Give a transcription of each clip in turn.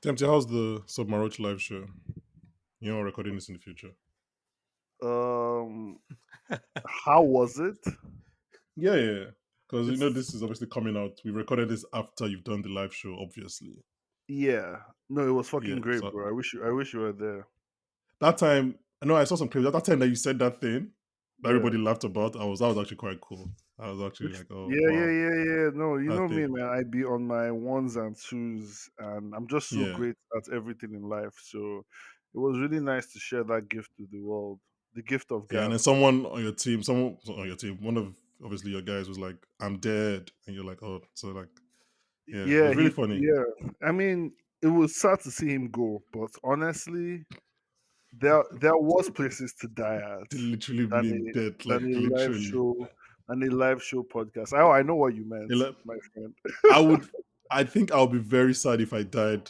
TMT, how's the Submaroch live show? You know, we're recording this in the future. Um, how was it? Yeah. Because It's this is obviously coming out. We recorded this after you've done the live show, obviously. yeah. No, it was Yeah. fucking great, So bro. I wish you were there. that time, I know I saw some clips. That time that you said that thing that Yeah. everybody laughed about, that was actually quite cool. I was actually Which like, oh yeah, yeah, wow, yeah, yeah. No, you that know me, thing. man. I be on my ones and twos, and I'm just so Yeah. great at everything in life. So it was really nice to share that gift with the world. The gift of Yeah. And gab. then someone on your team, one of obviously your guys was like, I'm dead. And you're like, oh, so like, yeah, it Yeah, was really funny. I mean, it was sad to see him go, but honestly, there was places to die at They literally than mean dead, a like literally. than a live show podcast. Oh, I know what you meant, They like, my friend. I would. I think I'll be very sad if I died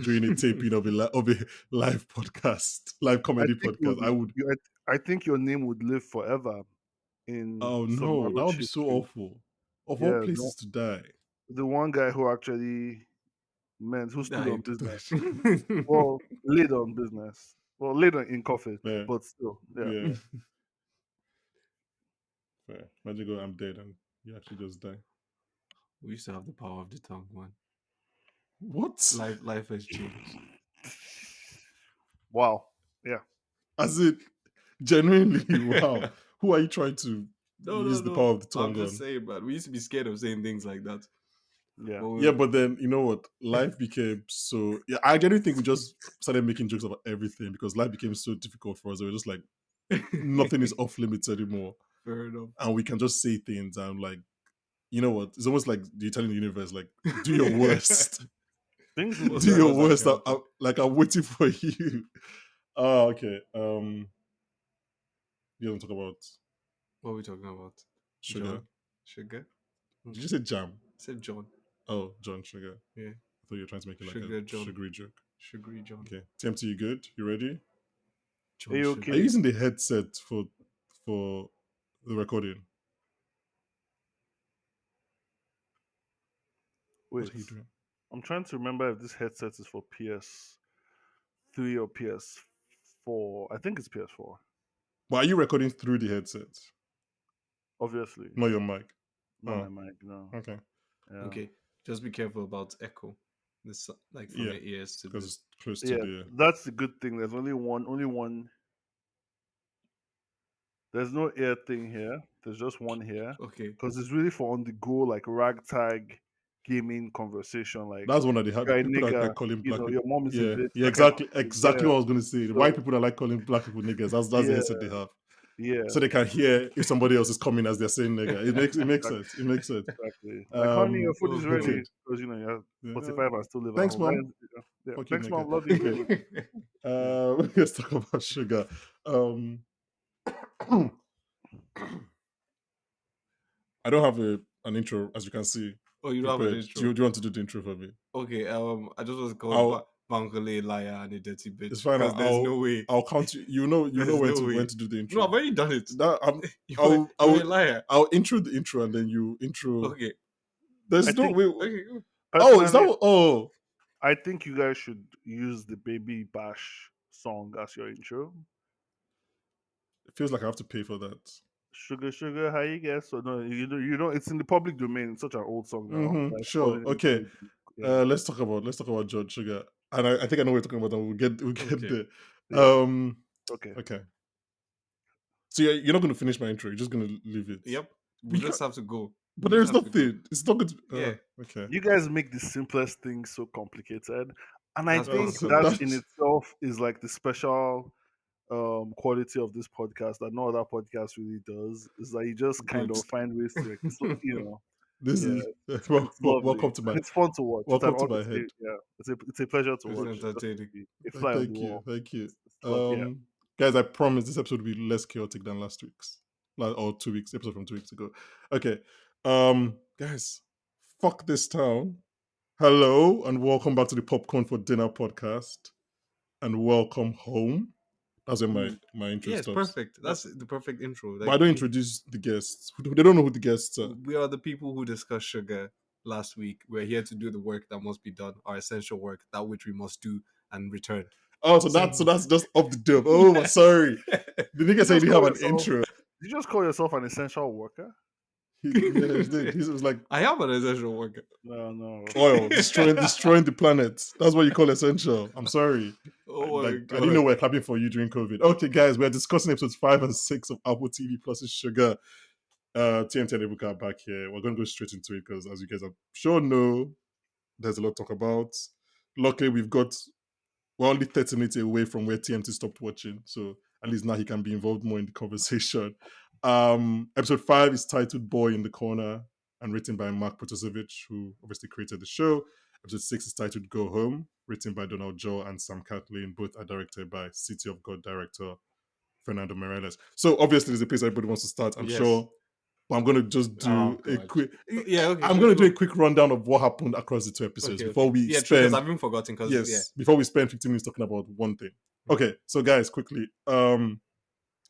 during a taping of a live podcast, live I comedy think podcast. I would. I think your name would live forever in Oh no, that Submarine would be so history. awful. Of all Yeah, places to die, the one guy who actually who stood on Died. business. Well, laid on business. Well, laid on in coffin, fair, but still, yeah. yeah, fair. Imagine go, I'm dead, and you actually just die. We used to have the power of the tongue, man. What? Life has changed. Wow. Yeah. As it genuinely, wow. Who are you trying to No, use the power no. of the I'm tongue just on? saying, man. We used to be scared of saying things like that. Yeah. But Yeah, but then you know what? Life became so. Yeah, I genuinely think we just started making jokes about everything because life became so difficult for us. It was just like nothing is off limits anymore, fair enough. and we can just say things. And like, you know what? It's almost like you're telling the universe, like, do your worst, Things will be What's do that? better. your What's worst. actually happened? I'm waiting for you. Oh, okay. You don't talk about What are we talking about? sugar. John? Sugar? Did you say jam? I said John. Oh, John Sugar. Yeah. I thought you were trying to make it like a Sugar John. sugary joke. Sugary John. Okay, TMT, you good? You ready? John Are you Are you Sugar. okay? using the headset for the recording? What Wait. are you doing? I'm trying to remember if this headset is for PS3 or PS4. I think it's PS4. But are you recording through the headset, Obviously. not your mic? Not my Oh, mic, no. okay. Yeah. Okay. Just be careful about echo. This like from Yeah, your ears to because the it's close to Yeah, the. that's the good thing. There's only one. There's no air thing here. There's just one here. okay. Because it's really for on the go, like ragtag gaming conversation. Like, That's one that they have. The you're a people that nigga, like calling black people. your mom is a Yeah, bitch, yeah, that kind of thing. exactly Yeah. what I was gonna say. The white So, people that like calling black people niggas. That's the yeah, headset they have, yeah. so they can hear if somebody else is coming as they're saying nigga. It makes Exactly. sense. It makes sense. Exactly. Like, honey, your food Oh is Okay. ready. god. Because, you're Yeah. 45 and still live at Thanks, home. That mom. is, yeah. Fuck you, Thanks, nigga. mom. Love you. Okay. Let's talk about sugar. I don't have an intro, as you can see, Oh, you don't have an prepared. Do intro. you want to do the intro for me? Okay, I just want to call I'll. Bankole a liar and a dirty It's bitch fine. because there's no way. I'll count you. You know There's when no when way. to do the No, intro. I've already done it. That You're I'll a liar. I'll intro the intro and then you intro. Okay. I There's no think, way. Okay. Go. Oh, is that personally, oh? I think you guys should use the Baby Bash song as your intro. It feels like I have to pay for that. Sugar, sugar, how you get? So no, you don't. It's in the public domain. It's such an old song now. Like Sure. calling Okay. it, yeah. Let's talk about George Sugar, and I think I know what you're talking about. And we'll get Okay. there. Yeah. Okay. Okay. So you're not going to finish my intro. You're just going to leave it. Yep. But, We you just can't, have to go. but We just there's have to go. nothing. It's not good. Yeah. Okay. You guys make the simplest things so complicated, and I That's think possible. that in That's itself is like the special quality of this podcast that no other podcast really does. Is that you just kind Good. of find ways to, this yeah, is it's lovely welcome to and my it's fun to watch. welcome to my head. Yeah, it's a pleasure to It's watch. It's just entertaining. a fly on the Thank you, wall. thank you. It's love, yeah. Guys, I promise this episode will be less chaotic than last week's, like or 2 weeks episode from 2 weeks ago. Okay, guys, fuck this town. Hello and welcome back to the Popcorn for Dinner podcast, and welcome home. That's where Mm. my intro Yeah, it's stops. perfect. That's the perfect intro. But I Like don't introduce the guests. They don't know who the guests are. we are the people who discuss sugar last week. We're here to do the work that must be done, our essential work, that which we must do and return. Oh, so that's just off the dome. Oh, sorry. The nigga You said he just didn't call have an yourself. intro. You just call yourself an essential worker? Yeah, he did. He was like I am an essential worker. No, no. oil, destroying the planet. That's what you call essential. I'm sorry. Oh my Like I didn't know god. we are clapping for you during COVID. Okay, guys, we're discussing episodes 5 and 6 of Apple TV Plus's Sugar. TMT and Ebuka are back here. We're gonna go straight into it because, as you guys are sure know, there's a lot to talk about. Luckily, we're only 30 minutes away from where TMT stopped watching, so at least now he can be involved more in the conversation. Episode 5 is titled "Boy in the Corner" and written by Mark Protosevich, who obviously created the show. Episode 6 is titled "Go Home," written by Donald Joe and Sam Catlin. Both are directed by City of God director Fernando Morales. So obviously, there's a place everybody wants to start. I'm Yes. sure, but I'm gonna just Oh do a god. quick. Yeah, okay. I'm gonna do a quick rundown of what happened across the two episodes Okay, before okay. we Yeah, true, because spend. I've been forgotten because Yes, before we spend 15 minutes talking about one thing. Okay, so guys, quickly.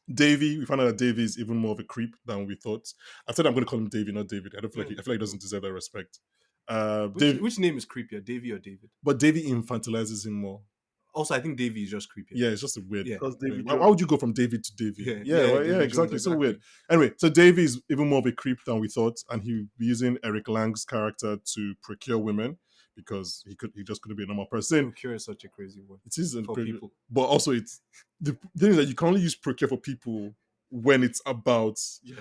Davey, we found out that Davey is even more of a creep than we thought. I said I'm going to call him Davey, not David. I feel like he doesn't deserve that respect. Davey, which name is creepier, Davy or David? but Davey infantilizes him more. Also, I think Davy is just creepier. Yeah, it's just a weird. Yeah. Because David Why would you go from David to Davey? Yeah, David exactly. Jones, So weird. Anyway, so Davey is even more of a creep than we thought, and he'll be using Eric Lang's character to procure women because he just couldn't be a normal person. Procure is such a crazy word. It is for people, but also it's the thing is that you can only use procure for people when it's about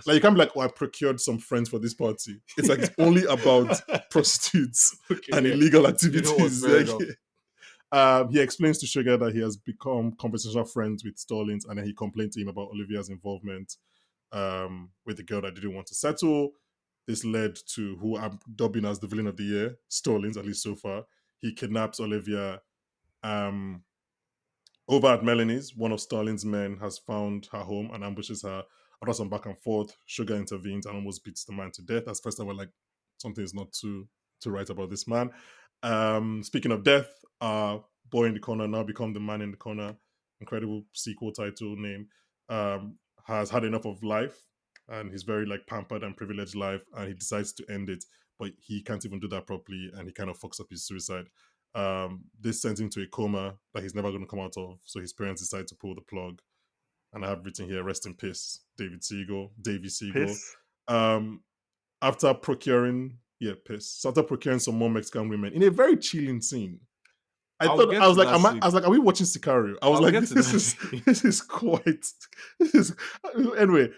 like you can't be like, oh, I procured some friends for this party. It's like it's only about prostitutes and illegal activities. You know what's fair enough. He explains to Sugar that he has become conversational friends with Stallings, and then he complained to him about Olivia's involvement with the girl that didn't want to settle. This led to who I'm dubbing as the villain of the year, Stallings, at least so far. He kidnaps Olivia. Over at Melanie's, one of Starling's men has found her home and ambushes her. After some back and forth, Sugar intervenes and almost beats the man to death. That's the first time we're like, something is not too right about this man. Speaking of death, Boy in the Corner now become the Man in the Corner. Incredible sequel title name. Has had enough of life and he's very like pampered and privileged life, and he decides to end it, but he can't even do that properly, and he kind of fucks up his suicide. This sends him to a coma that he's never going to come out of. So his parents decide to pull the plug. And I have written here, rest in peace, Davy Siegel. Piss. After procuring, piss. So after procuring some more Mexican women in a very chilling scene. I was like, are we watching Sicario? I was like, this is quite. This is anyway.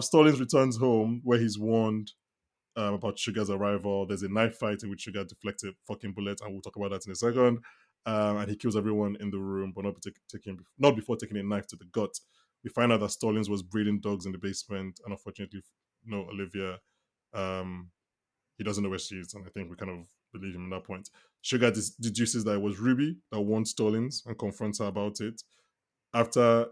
Stallings returns home where he's warned about Sugar's arrival. There's a knife fight in which Sugar deflected fucking bullets, and we'll talk about that in a second. And he kills everyone in the room, but not before taking a knife to the gut. We find out that Stallings was breeding dogs in the basement, and unfortunately, no Olivia. He doesn't know where she is, and I think we kind of believe him at that point. Sugar deduces that it was Ruby that warned Stallings and confronts her about it. After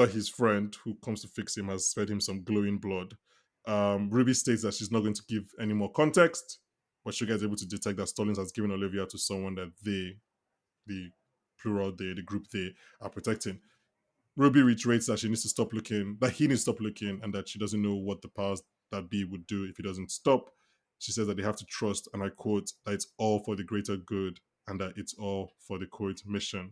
his friend, who comes to fix him, has fed him some glowing blood, Ruby states that she's not going to give any more context, but Sugar is able to detect that Stallings has given Olivia to someone that the plural they, the group they, are protecting. Ruby reiterates that he needs to stop looking, and that she doesn't know what the powers that be would do if he doesn't stop. She says that they have to trust, and I quote, that it's all for the greater good and that it's all for the quote mission.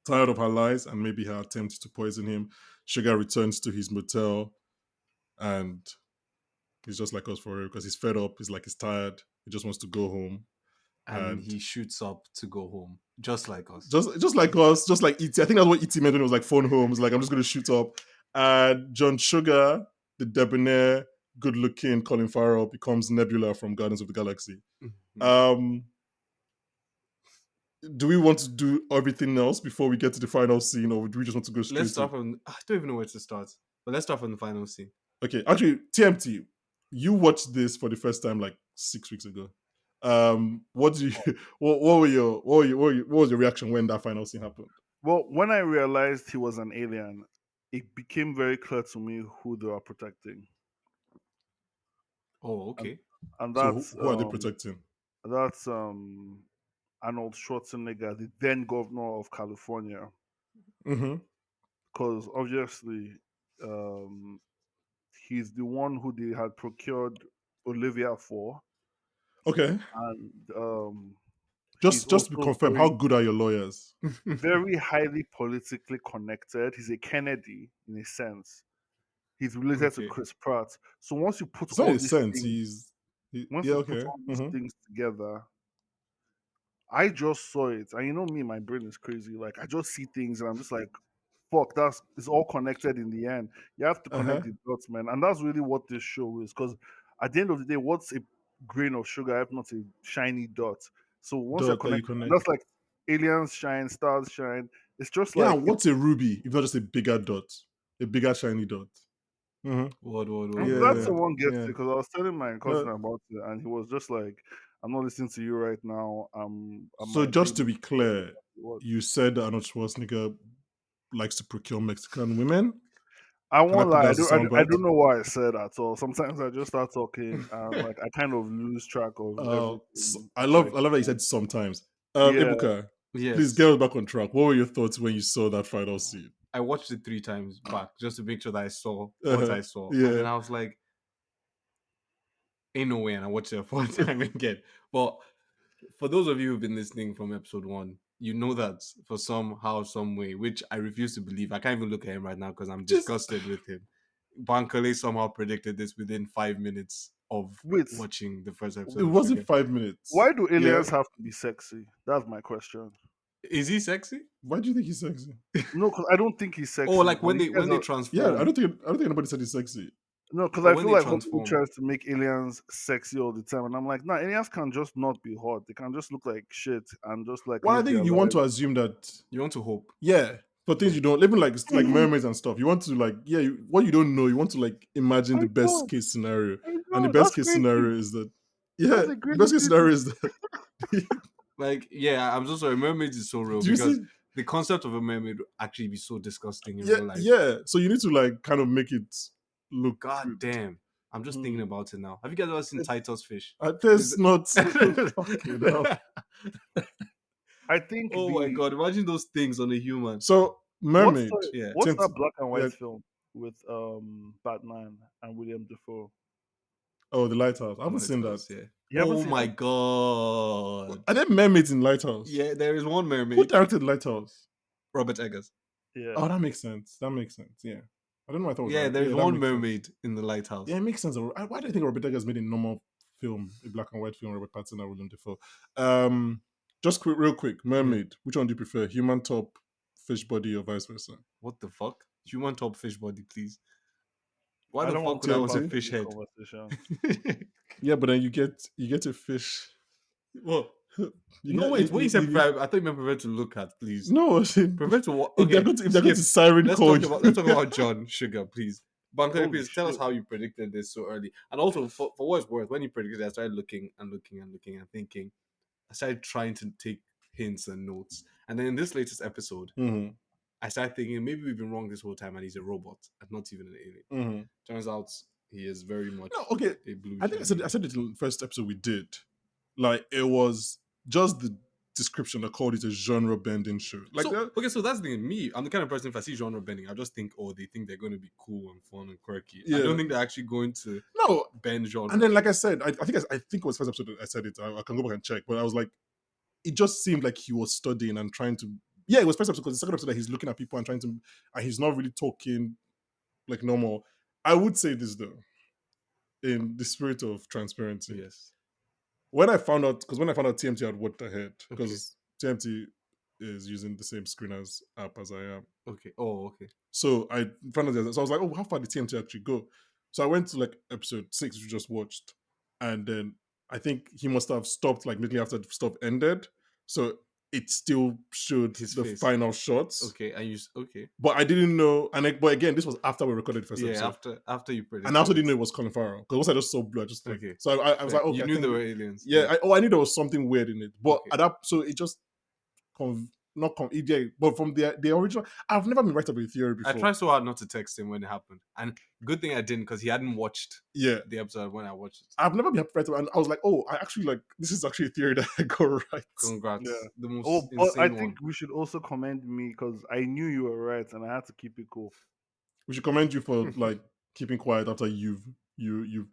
Tired of her lies and maybe her attempt to poison him, Sugar returns to his motel, and he's just like us for real because he's fed up. He's tired. He just wants to go home. And he shoots up to go home, just like us. Just like us, just like E.T. I think that's what E.T. meant when it was like phone home. It's like, I'm just going to shoot up. And John Sugar, the debonair, good-looking Colin Farrell, becomes Nebula from Guardians of the Galaxy. Mhm. Do we want to do everything else before we get to the final scene, or do we just want to go straight? Let's start from. I don't even know where to start, but let's start from the final scene. Okay, actually, TMT, you watched this for the first time like 6 weeks ago. What do you? What was your reaction when that final scene happened? Well, when I realized he was an alien, it became very clear to me who they are protecting. Oh, okay. And So that's who are they protecting? that's Arnold Schwarzenegger, the then governor of California. Mm-hmm. Because obviously he's the one who they had procured Olivia for. Okay. and he's Just to also confirm, how good are your lawyers? very highly politically connected. He's a Kennedy in a sense. He's related to Okay. Chris Pratt. So once you put It's not all a these sense. things, once Yeah, you put okay. all these things together, I just saw it, and you know me, my brain is crazy. Like I just see things, and I'm just like, "Fuck, that's it's all connected in the end." You have to Uh-huh. connect the dots, man, and that's really what this show is. Because at the end of the day, what's a grain of sugar if not a shiny dot? So once you're Dot that you connected, connect. that's like aliens shine, stars shine. It's just Yeah, like it's. what's a ruby if not just a bigger dot? A bigger shiny dot. Mm-hmm. I'm glad Yeah, someone gets it yeah. because I was telling my cousin No, about it, and he was just like, "I'm not listening to you right now. I'm so my just brain to is be dead." clear, What? you said that Arnold Schwarzenegger likes to procure Mexican women. I Can I won't put lie. that as a I soundbite? don't know why I said that. So sometimes I just start talking, and like I kind of lose track of everything. Like, I love that you said sometimes. yeah, Ebuka, please Yes. get us back on track. What were your thoughts when you saw that final scene? I watched it 3 times back just to make sure that I saw what Uh-huh. I saw. And Yeah. then I was like, ain't no way. And I watched it a fourth time again. But for those of you who've been listening from episode 1, you know that for somehow, some way, which I refuse to believe. I can't even look at him right now because I'm Just disgusted with him. Bankole somehow predicted this within 5 minutes of wait, watching the first it episode of wasn't Sugar. 5 minutes. why do Yeah. aliens have to be sexy? That's my question. Is he sexy? Why do you think he's sexy? No, because I don't think he's Oh, sexy. like And when you they guys are Yeah, transform. I don't think anybody said he's sexy. no, because Or I when feel they like Hollywood transform. tries to make aliens sexy all the time, and I'm like, nah, aliens can just not be hot. They can just look like shit and just like Well, I live think their you want lives. to assume that, You want to hope. yeah, for things you don't, even like mermaids and stuff. You want to like, yeah, what you don't know, you want to like imagine I the best know, case scenario, I and the know. best That's case crazy. scenario is that, yeah, That's the the best greatest case thing to scenario is that. Like, yeah, I'm so sorry. Mermaids is so real Do you because see? the concept of a mermaid would actually be so disgusting in Yeah, real life. yeah. So you need to like kind of make it look God good. damn. I'm just thinking Hmm. about it now. Have you guys ever seen Titus Fish? Is There's it... not fucking hell. I think Oh my the god, imagine those things on a human. So mermaid, Yeah. what's that black and yeah. white film with Batman and William Dafoe? Oh, the lighthouse. I haven't seen that. Lighthouse, yeah. You haven't Oh seen my that? god. Are there mermaids in lighthouse? Yeah, there is one Who mermaid. directed lighthouse? Robert Eggers. Oh, Yeah. that makes sense. That makes sense. Yeah. I don't know. I thought it was Yeah, right. there's Yeah, that one makes sense. mermaid in the lighthouse. Yeah, it makes sense. Why do you think Robert Eggers made a normal film, a black and white film, Robert Pattinson and William Dafoe? Just quick, real quick. Mermaid. Which one do you prefer? Human top, fish body, or vice versa? What the fuck? Human top fish body, please. Why I the don't want fuck to would I talk want a about TMT. this in fish this head? conversation. Yeah, but then you get a fish. What? You No, get wait. When you said you prefer, I thought you meant prefer to look at, please. no. I said, Prefer to what? if they're Okay, going to if they're going skip. to siren call you. Let's talk about John Sugar, please. Bankole, Holy please tell us shit. how you predicted this so early, and also for what it's worth, when you predicted, it, I started looking and looking and looking and thinking. I started trying to take hints and notes, and then in this latest episode, Mhm, I started thinking maybe we've been wrong this whole time, and he's a robot and not even an alien. mhm. Turns out he is very much No, okay. a blue I think shiny I alien. said it in the first episode we did. Like it was just the description that called it a genre bending show. Like So that. okay, so that's the thing. Me, I'm the kind of person if I see genre bending, I just think, oh, they think they're going to be cool and fun and quirky. I Yeah. don't think they're actually going to No. bend genre. And then, like I said, I think it was first episode that I said it. I can go back and check, but I was like, it just seemed like he was studying and trying to. Yeah, it was first episode because the second episode that he's looking at people and trying to, and he's not really talking like normal. I would say this though, in the spirit of transparency. Yes. When I found out, because when I found out TMT had worked ahead, Okay. because TMT is using the same screen as app as I am. Okay. Oh, okay. So I found out that. So I was like, oh, how far did TMT actually go? So I went to like episode 6, which we just watched. And then I think he must have stopped like immediately after the stuff ended. So it still showed His the face. final shots. Okay. And you okay. But I didn't know. But again, this was after we recorded the first Yeah, episode. after you predicted. And I also didn't know it. it was Colin Farrell. Because once I just saw blue, I just like. Okay. So I was like, okay, you I knew think. there were aliens. Yeah, I knew there was something weird in it. But Okay. at that, so it just. Yeah, but from the original, I've never been right about a theory before. I tried so hard not to text him when it happened, and good thing I didn't because he hadn't watched Yeah, the episode when I watched it. I've never been right about, and I was like, oh, I actually like this is actually a theory that I got right. Congrats, Yeah. the most Oh, but I insane think one. we should also commend me because I knew you were right and I had to keep it cool. We should commend you for like keeping quiet after you've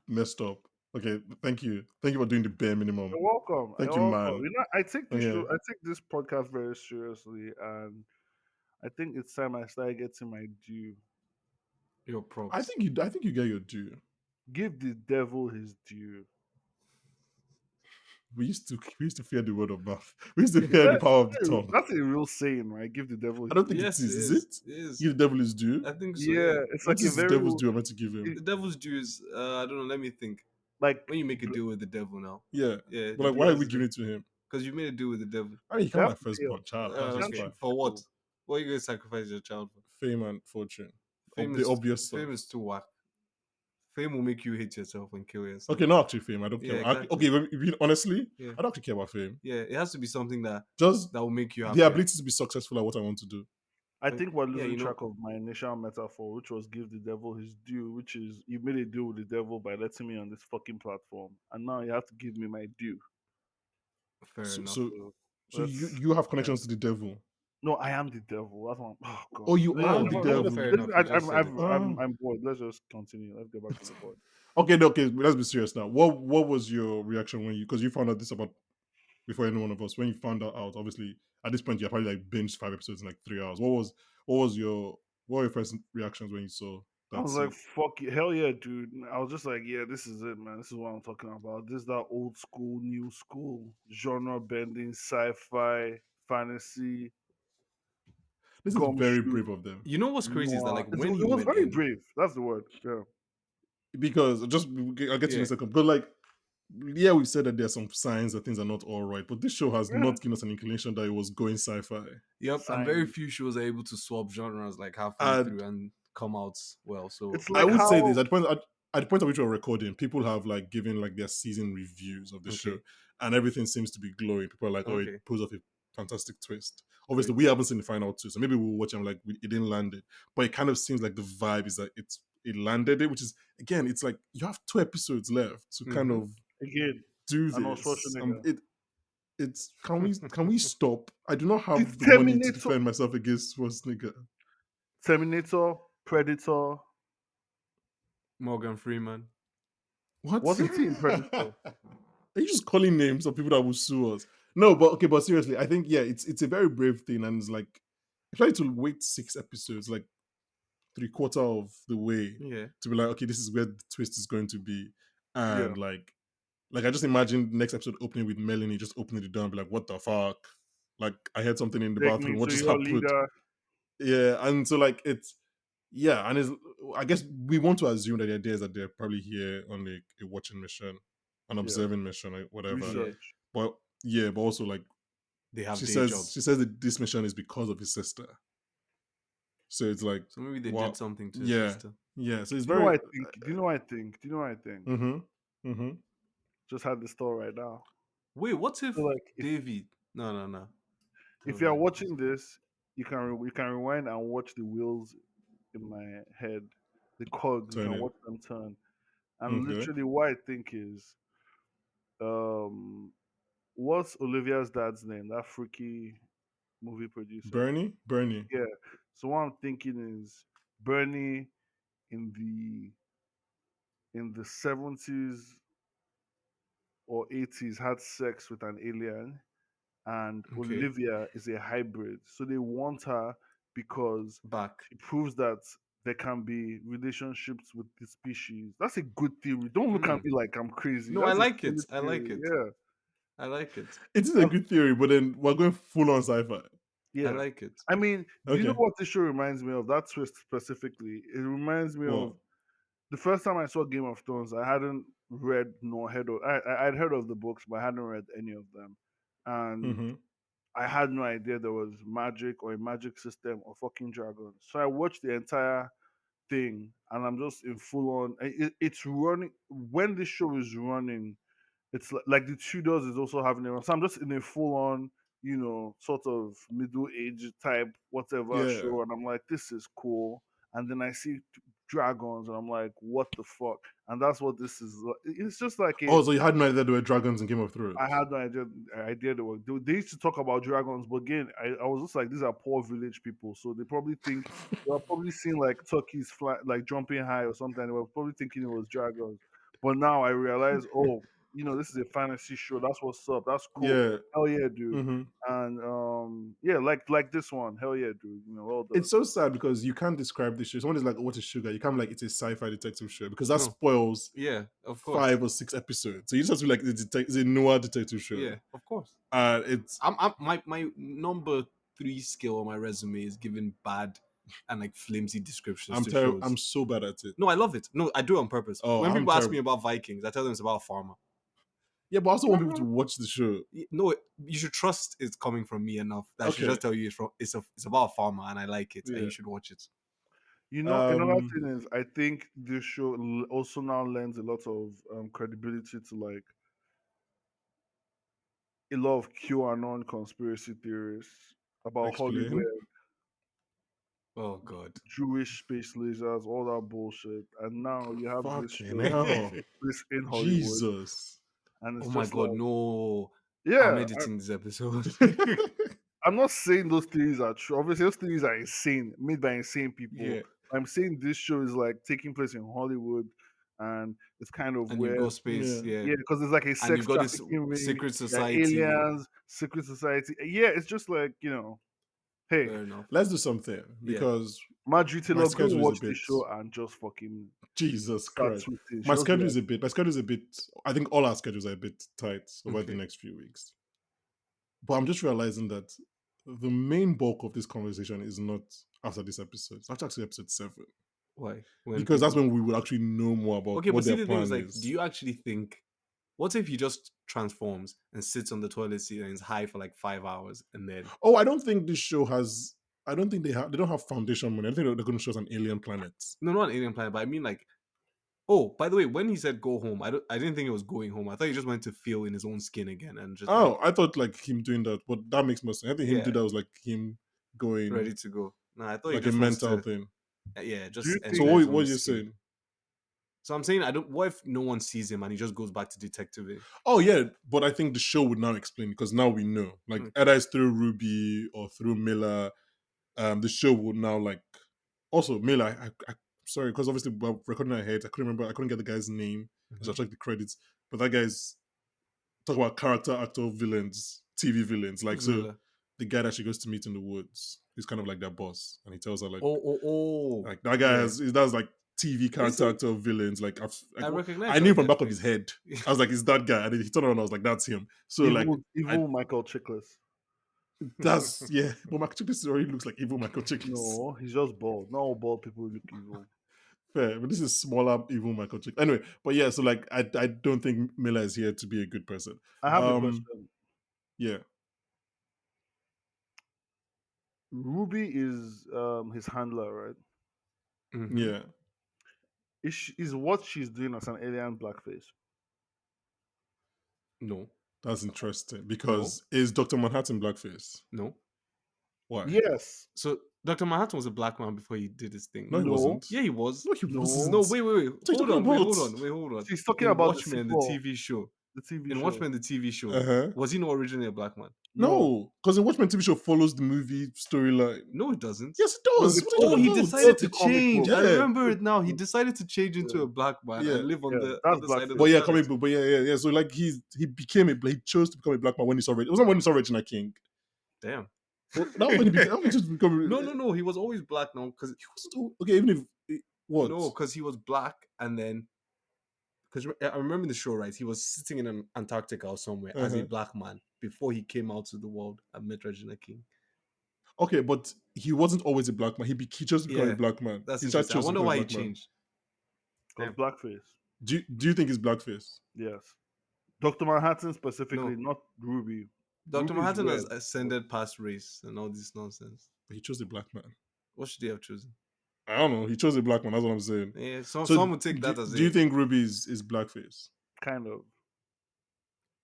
messed up. Okay, thank you for doing the bare minimum. You're welcome. Thank You're you, welcome. man. I take this show, Okay, I take this podcast very seriously, and I think it's time I start getting my due. Your props. I think you get your due. Give the devil his due. We used to fear the word of mouth. We used to fear the power of the tongue. That's a real saying, right? Give the devil I his don't think due. it Yes, it is is. it? It is. Give the devil his due. I think so. Yeah, Yeah. it's What like a is the very devil's due I'm meant to give The him? devil's due is I don't know. Let me think. like When you make a deal with the devil now, Yeah. yeah, But the like why are we devil's giving it to him? because you made a deal with the devil. I mean he they can't have my to pay firstborn us. child. That's You just can't Okay, fine. cheat for what? people. What are you going to sacrifice your child for? Fame and fortune. Fame The is obvious fame stuff. is too whack. Fame will make you hate yourself and kill yourself. Okay, not actually fame. I don't Yeah, care. exactly. Okay, honestly, Yeah, I don't actually care about fame. yeah. It has to be something that Just will make you the happier. ability to be successful at what I want to do. I think we're Yeah, losing you know, track of my initial metaphor, which was give the devil his due, which is you made a deal with the devil by letting me on this fucking platform, and now you have to give me my due. fair So enough. so, So so let's you have yeah. connections to the devil. No, I am the devil. That's what oh Oh, god. you are the devil. Fair enough. You just said it. I'm bored. Let's just continue. Let's get back to the board. Okay, no, okay, let's be serious now. What was your reaction when you because you found out this about before any one of us when you found out? Obviously, at this point, you probably like binged 5 episodes in like 3 hours. What was your what were your first reactions when you saw I that was like, scene? fuck you, hell yeah, dude. I was just like, yeah, this is it, man. This is what I'm talking about. This is that old school, new school, genre bending, sci-fi, fantasy, This is very gumshoe, brave of them You know what's crazy is that noir. like It when he was went very in, brave. That's the word. Yeah. because just I'll get to you in a yeah, second. But like, yeah, we said that there's some signs that things are not all right, but this show has Yeah. not given us an inclination that it was going sci-fi. yep, and very Sign. few shows are able to swap genres like halfway And through and come out well. So It's I like would say how this at the point at which we're recording, people have like given like their season reviews of the show, okay, and everything seems to be glowing. People are like, "Oh, it okay, pulls off a fantastic twist." Obviously, great. we haven't seen the final two, so maybe we'll watch them. Like, it didn't land it, but it kind of seems like the vibe is that it landed it, which is again, it's like you have 2 episodes left to kind Mm-hmm. of again, do Arnold this. Schwarzenegger. It's can we stop? I do not The have the money to Terminator, defend myself against Schwarzenegger. Terminator, Predator. Morgan Freeman. What? Wasn't he in Predator? Are you just calling names of people that will sue us? No, but okay, but seriously, I think yeah, it's a very brave thing, and it's like trying to wait 6 episodes, like 3/4 of the way, Yeah. to be like, okay, this is where the twist is going to be, Yeah. and like I just imagine the next episode opening with Melanie just opening the door and be like, what the fuck? Like I heard something in the Take me bathroom. What to just your happened? leader. Yeah, and so like it's yeah, and it's I guess we want to assume that the idea is that they're probably here on like a watching mission, an Yeah. observing mission, like whatever. Yeah. Research. But yeah, but also like They have she day says jobs. that this mission is because of his sister. So it's like So maybe they did what? something to his Yeah, sister. yeah. So it's Do you know what very. I think? Do you know what I think? Do you know what I think? Mm-hmm. Just had this thought right now. Wait, what So if like David? No, no, no. if Never you are mind. watching this, you can rewind and watch the wheels in my head, the cogs. You Turn can it. watch them turn. And Okay. literally, what I think is, um, what's Olivia's dad's name? That freaky movie producer. Bernie. Bernie. Yeah. So what I'm thinking is Bernie in the 70s or 80s had sex with an alien, and Okay, Olivia is a hybrid. So they want her because back. she proves that there can be relationships with the species. That's a good theory. Don't look at Hmm. me like I'm crazy. No, I That's a like it. solid I like theory. it. Yeah. I like it. It is a Um, good theory, but then we're going full on sci-fi. I yeah. like it. I mean, do you know Okay. what this show reminds me of? That twist specifically. It reminds me of What? the first time I saw Game of Thrones. I hadn't read nor heard of. I'd heard of the books, but I hadn't read any of them, and Mm-hmm. I had no idea there was magic or a magic system or fucking dragons. So I watched the entire thing, and I'm just in full on. It's running when this show is running. It's like the Tudors is also having it. So I'm just in a full on, sort of middle age type whatever Yeah. show, and I'm like, this is cool. And then I see dragons, and I'm like, what the fuck? And that's what this is. It's just like a Oh, so you had no idea there were dragons in Game of I Thrones? had no idea they were. They used to talk about dragons, but again, I was just like, these are poor village people, so they probably think they were probably seeing like turkeys fly, like jumping high or something. They were probably thinking it was dragons. But now I realize, oh, this is a fantasy show. That's what's up. That's cool. Yeah. Hell yeah, dude. hmm And yeah, like this one. Hell yeah, dude. Well done. It's so sad because you can't describe this show. Someone is like, "What is Sugar?" You can't be like it's a sci-fi detective show because that No. spoils Yeah, of course. 5 or 6 episodes. So you just have to be like it's a noir detective show. Yeah, of course. It's My number 3 skill on my resume is giving bad and like flimsy descriptions to shows. I'm so bad at it. No, I love it. No, I do it on purpose. Oh, When I'm people ask terrible. me about Vikings, I tell them it's about a farmer. Yeah, but I also want people to watch the show. No, you should trust it's coming from me enough that I should Okay. just tell you it's about a farmer and I like it and Yeah. you should watch it. Another thing is, I think this show also now lends a lot of credibility to like a lot of QAnon conspiracy theories about Explain. Hollywood, Oh god. Jewish space lasers, all that bullshit. And now you have this Fucking show, hell. this in Hollywood, Jesus. and it's Oh my just god, like, no. I'm yeah, editing this episode. I'm not saying those theories are true. Obviously, those theories are insane, made by insane people. Yeah. I'm saying this show is like taking place in Hollywood, and it's kind of And you've where, got space, Yeah. yeah. yeah, because it's like a And sex you've got this trafficking ring. secret There are society. aliens, secret society. Yeah, it's just like hey, Fair enough. Let's do something Yeah. because Marjorie my Taylor, go schedule is a watch bit this show and just fucking Jesus start Christ. tweeting. My She'll be schedule like, is a bit. My schedule is a bit. I think all our schedules are a bit tight over the Okay. next few weeks. But I'm just realizing that the main bulk of this conversation is not after this episode. It's actually episode 7 Why? because that's when we will actually know more about Okay, what but see their the thing is plan like, is. do you actually think what if he just transforms and sits on the toilet seat and is high for like 5 hours and then Oh, I don't think this show has. I don't think they have. They don't have foundation money. I think they're going to show us an alien planet. no, not an alien planet, but I mean like, oh, by the way, when he said go home, I didn't think it was going home. I thought he just went to feel in his own skin again and just Oh, like I thought like him doing that, but that makes more sense. I think him Yeah. do that was like him going ready to go. No, I thought he like a just wants mental to, thing. yeah, just you enter So think- his what own are you skin. saying? So I'm saying what if no one sees him and he just goes back to detective? Oh yeah, but I think the show would now explain because now we know. Like Okay. either it's through Ruby or through Miller. The show would now like also Miller. I sorry because obviously we're recording ahead. I couldn't remember. I couldn't get the guy's name. So I checked the credits. But that guy's talk about character actor villains, TV villains. Like Who's so, Miller? the guy that she goes to meet in the woods, he's kind of like their boss, and he tells her like, Oh. like that guy yeah. has that's like TV character he? actor villains. Like I recognize. I knew that from guy's back of his face. head. I was like, "Is that guy?" And then he turned around. I was like, "That's him." So like, evil Michael Chiklis. that's yeah. But Michael Chiklis already looks like evil Michael Chiklis. No, he's just bald. Not all bald people look evil. Fair, but this is smaller evil Michael Chiklis. Anyway, but yeah. So like, I don't think Miller is here to be a good person. I have a question. Yeah. Ruby is his handler, right? Mhm. Yeah. Is what she's doing as an alien blackface? No. That's interesting because is Dr. Manhattan blackface? No. Why? Yes. So Dr. Manhattan was a black man before he did his thing. No, he No. wasn't. Yeah, he was. No, he No. wasn't. No, wait. What are you Hold on, talking hold on. She's talking In about Watchmen, the the sequel, TV show. the TV In show. Watchmen, the TV show, Uh-huh. was he not originally a black man? No, because the Watchmen TV show follows the movie storyline. No, it doesn't. Yes, it does. No, What are you Oh, talking he about? decided It's to a comic change. book. I Yeah. remember it now. He decided to change into Yeah. a black man Yeah. and live on Yeah, the that's other side of the But yeah, planet. comic book. But yeah. So like he became he chose to become a black man when he saw Regina. It wasn't when he saw Regina King. Damn. Well, that was when he became. That was just become. No. He was always black now because Okay, even if what? no, because he was black and then because I remember the show right. He was sitting in an Antarctica or somewhere as a Uh-huh. black man before he came out to the world and met Regina King. Okay, but he wasn't always a black man. He chose to become Yeah, a black man. That's He interesting. I chose to wonder become a why he black man. changed. Because Damn. blackface. Do you think it's blackface? Yes. Dr. Manhattan specifically, No. not Ruby. Dr. Ruby's Manhattan has weird. ascended past race and all this nonsense. But he chose a black man. What should he have chosen? I don't know. He chose a black man. That's what I'm saying. Yeah, some So would take that as do you think Ruby is blackface? Kind of.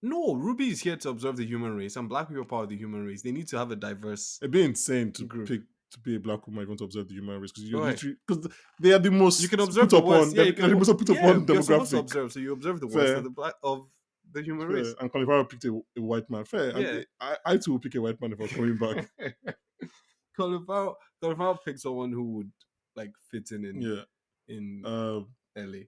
No, Ruby is here to observe the human race, and black people are part of the human race. They need to have a diverse. It'd be insane to Group. pick to be a black woman if you want to observe the human race because you're Why? literally because they are the most You can observe put the upon. worst. Yeah, you they're the can most put upon You're supposed to demographic. observe, so you observe the worst Fair. of the black of the human Fair. race. And Colin picked a white man. Fair. Yeah. I too will pick a white man if I was coming back. Colin Farrell picked someone who would like fit in Yeah. in Um, LA.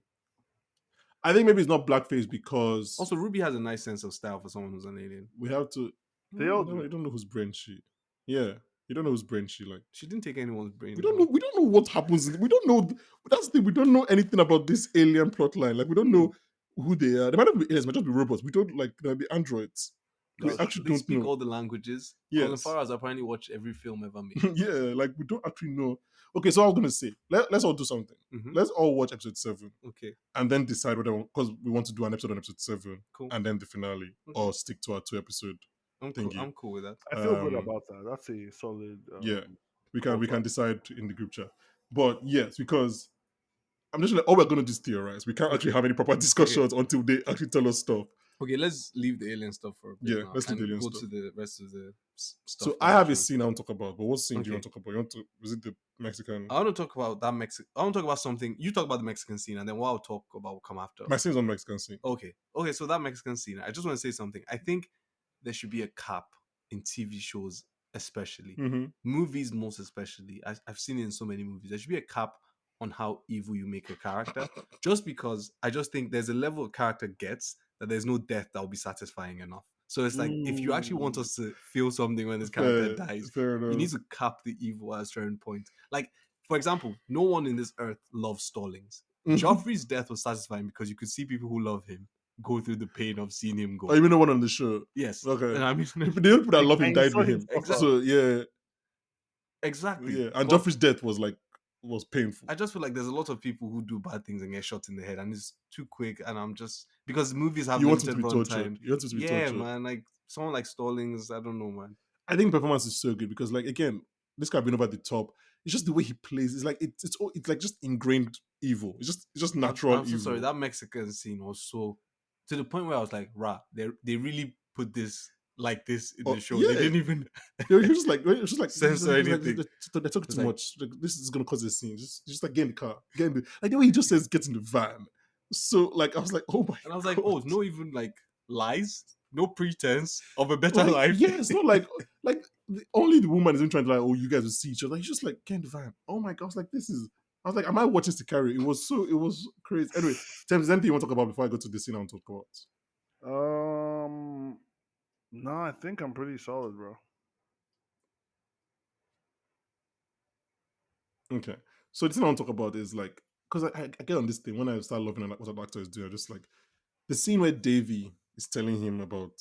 I think maybe it's not blackface because Also, Ruby has a nice sense of style for someone who's an alien. we have to. They all You do. don't know whose brain she. Yeah, you don't know whose brain she like. She didn't take anyone's brain. We don't know. We don't know what happens. We don't know. That's the thing. We don't know anything about this alien plotline. Like we don't Hmm. know who they are. They might not be aliens. Might just be robots. We don't like. They might be androids. We That's actually true. They don't speak know. all the languages. Colin Yes. Farrell has apparently watched every film ever made. Yeah. Like we don't actually know. Okay. So I'm gonna say let's all do something. Mhm. Let's all watch episode 7 Okay, and then decide whether because we want to do an episode on episode 7 cool. and then the finale Okay. or stick to our 2 episode I'm cool. thingy. I'm cool with that. I feel good Um, about that. That's a solid yeah. We call can to decide in the group chat. But yes, because I'm just like, all we're going to do is theorize. We can't actually Okay. have any proper discussions until they actually tell us stuff. Okay, let's leave the alien stuff for a bit Yeah, now let's leave the and alien go stuff. to the rest of the stuff. So that I have a happened. scene I want to talk about, but what scene do you Okay. want to talk about? You want to visit the Mexican? I want to talk about that Mexican. I want to talk about something. You talk about the Mexican scene, and then what I'll talk about will come after. My scene's on Mexican scene. Okay. Okay. So that Mexican scene, I just want to say something. I think there should be a cap in TV shows, especially Mm-hmm. movies, most especially. I've seen it in so many movies. There should be a cap on how evil you make a character, just because I just think there's a level of character gets that there's no death that will be satisfying enough. So it's like if you actually want us to feel something when this character dies, Fair you enough. need to cap the evil at a certain point. Like, for example, no one in this earth loves Stallings. Joffrey's death was satisfying because you could see people who love him go through the pain of seeing him go. Oh, even the one on the show. Yes. Okay. And I mean, The only people that love him And you died saw with him him. suffer. So yeah, exactly. yeah. And But Joffrey's death was painful. I just feel like there's a lot of people who do bad things and get shot in the head, and it's too quick. And I'm just because movies have You want him to limited be tortured. runtime. You want him to be Yeah, tortured. man. Like someone like Stallings, I don't know, man. I think performance is so good because, like, again, this guy being over the top. It's just the way he plays. It's like it's like just ingrained evil. It's just natural I'm so evil. sorry. That Mexican scene was so to the point where I was like, "Rah, they really put this like this in the show. Yeah. They didn't even You're just like censor anything. they took It's too like- much. Like, this is gonna cause a scene. Just like get in the car, get in the like the way he just says get in the van. So like I was like, oh my And I was like, God. oh, no, even like lies, no pretense of a better Like, life. yeah, it's not like only the woman isn't trying to like, oh, you guys will see each other. He's just like, get in the van. Oh my God, I was like, this is. I was like, am I watching Sicario? It was crazy. Anyway, James, is there anything you want to talk about before I go to the scene I want to talk about? No, I think I'm pretty solid, bro. Okay, so the thing I want to talk about is like, because I get on this thing when I start loving what an actor is doing. I just like the scene where Davy is telling him about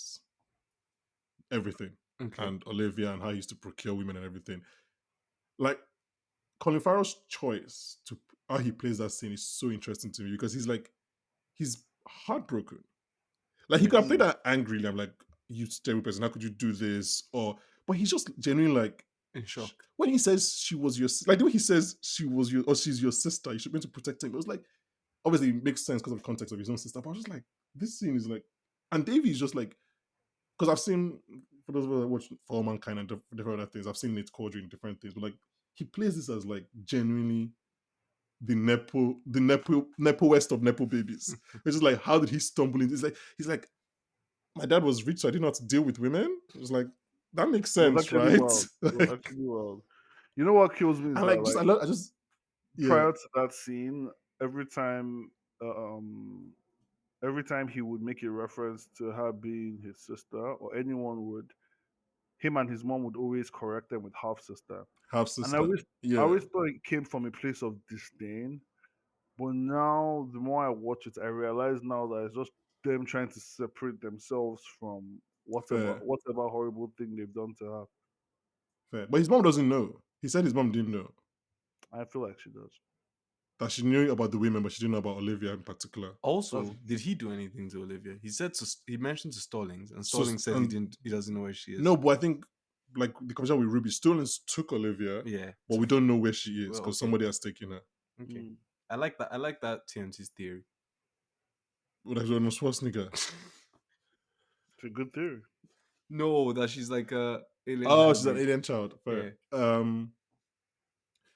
everything Okay. and Olivia and how he used to procure women and everything. Like Colin Farrell's choice to how he plays that scene is so interesting to me because he's heartbroken. Like he could have Yes. played that angrily. I'm like, you terrible person, how could you do this? But he's just genuinely like In shock. when he says she was your like the way he says she was your or she's your sister, you should be able to protect him. It was like obviously it makes sense because of the context of his own sister. But I was just like, this scene is like, and Davey is just like because I've seen for those of us that watch For All Mankind and different other things, I've seen Nate Cordry in different things, but like he plays this as like genuinely the nepo west of nepo babies. It's just like how did he stumble into? It's like he's like my dad was rich, so I didn't know how to deal with women. It was like that makes It was sense, actually right? wild. It was Like, actually wild. You know what kills me is and that like just like I just yeah prior to that scene, every time um every time he would make a reference to her being his sister or anyone would, him and his mom would always correct them with half sister. half And I sister. always I Yeah, always thought it came from a place of disdain. But now the more I watch it, I realize now that it's just them trying to separate themselves from fair, whatever horrible thing they've done to her. fair. But his mom doesn't know. He said his mom didn't know I feel like she does. that she knew about the women, but she didn't know about Olivia in particular. Also, did he do anything to Olivia? He said he mentioned to Stallings, and So Stallings said he doesn't know where she is. No, but I think like the conversation with Ruby, Stolens took Olivia, Yeah. but we don't know where she is Well, because okay. somebody has taken her. Okay. Mm. I like that. I like that TMT's theory. Like Arnold Schwarzenegger. It's a good theory. No, that she's like a alien. Oh, she's an hybrid. alien child. Fair.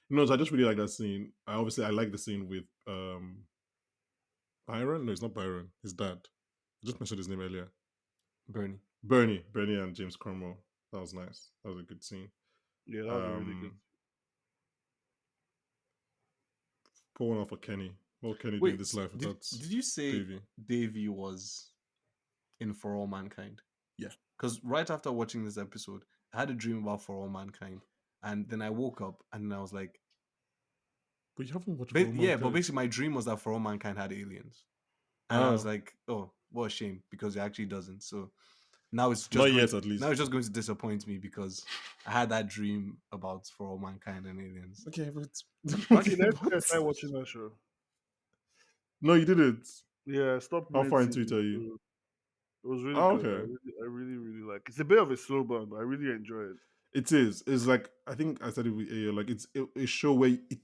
No, so I just really like that scene. I like the scene with Byron. No, it's not Byron. His dad. I just mentioned his name earlier. Bernie. Bernie and James Cromwell. That was nice. That was a good scene. Yeah, that was a really good. Pour one out for Kenny. What can he do in Wait, this life did without did you say Davy? Davy was in For All Mankind? Yeah. Because right after watching this episode, I had a dream about For All Mankind, and then I woke up and I was like, But you haven't watched For All yeah, but Mankind. basically my dream was that For All Mankind had aliens, and I was Ah, like, oh, what a shame because it actually doesn't. So now it's not just going yet, to at now least. it's just going to disappoint me because I had that dream about For All Mankind and aliens. Okay, but Actually, okay, that's why I but started watching that show. no, you didn't. Yeah, I stopped How mid far into it season are you? two. It was really Oh, good. okay. I really, really like. It's a bit of a slow burn, but I really enjoy it. It is. It's like I think I said it with A. Like it's a show where it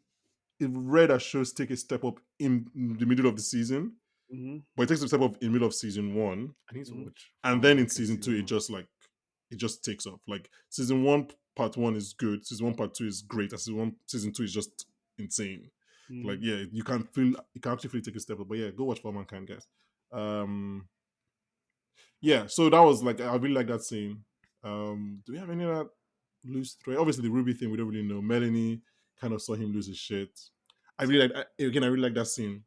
rare that shows take a step up in the middle of the season, Hmm. but it takes a step up in the middle of season one, I need to Hmm. watch For and All then in Mankind season two season it one. just like it just takes off. Like season one part one is good, season one part two is great, and season two is just insane. Like Hmm. yeah, you can actually feel it take a step up. But yeah, go watch For All Mankind, guys. Yeah, so that was like I really like that scene. Do we have any other loose thread? Obviously, the Ruby thing we don't really know. Melanie kind of saw him lose his shit. Again. I really like that scene.